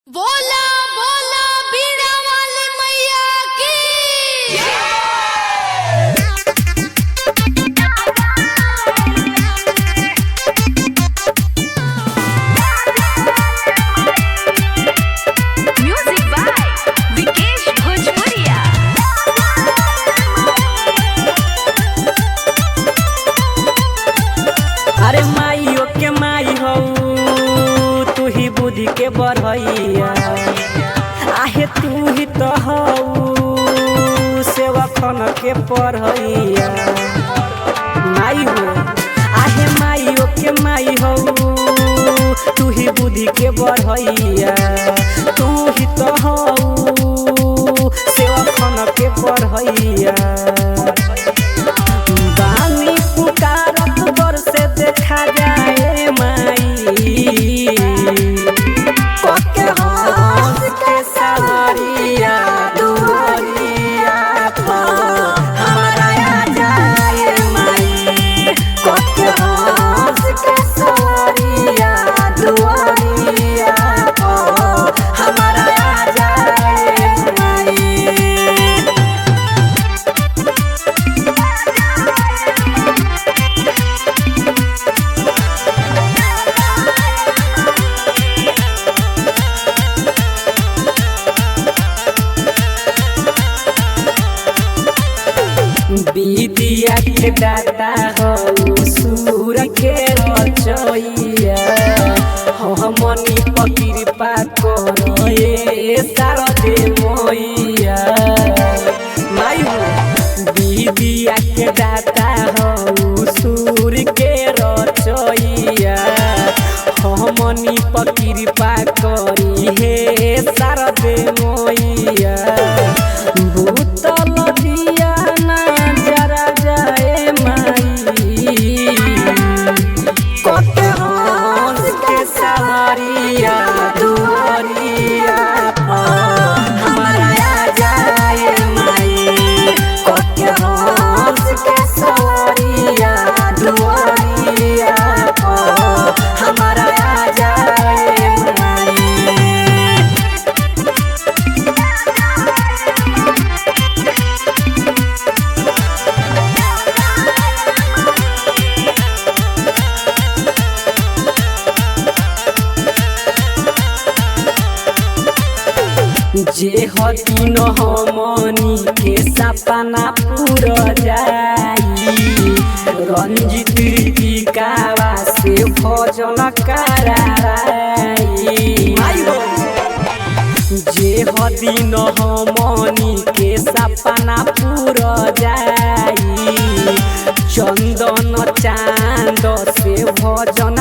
बोला बोला बीड़ा वाली मैया की म्यूजिक बाय विकेश भोजपुरिया। अरे माइयो के माई हो तू ही बुद्धि के बढ़ैया, आहे तू ही तो हो सेवा खन के पढ़ैया। माई हो आहे माइयो के माई हो तू ही बुद्धि के बढ़ैया, तू ही तो हो सेवा खन के पढ़ैया। बानी पुकारत दर से देखा जाए माई, कोके हंस के सवारिया दुआरिया पर हमारा आ जाए माई, कोके हंस के सवारिया दुआरिया पर हमारा आ जाए माई। विद्या के दाता हो सूर के रचैया, हमनी पर कृपा करो ए शारदे मैया। माई हो विद्या के दाता हो सूर के रचैया, हमनी पर कृपा करी हे शारदे मैया। भूतल दिया ना जरा जाए माई, कोके हंस के सवारिया दुआरिया पर हमारा आ जाए माई, कोके हंस के सवारिया दुआरिया पर हमारा आ जाए माई। जे हतीन हमनी के सपना पूरा जाई, रंजित रीतिकावा से भजन कराई। जे हतीन हमनी के सपना पूरा जाई, चंदन चांद से भजन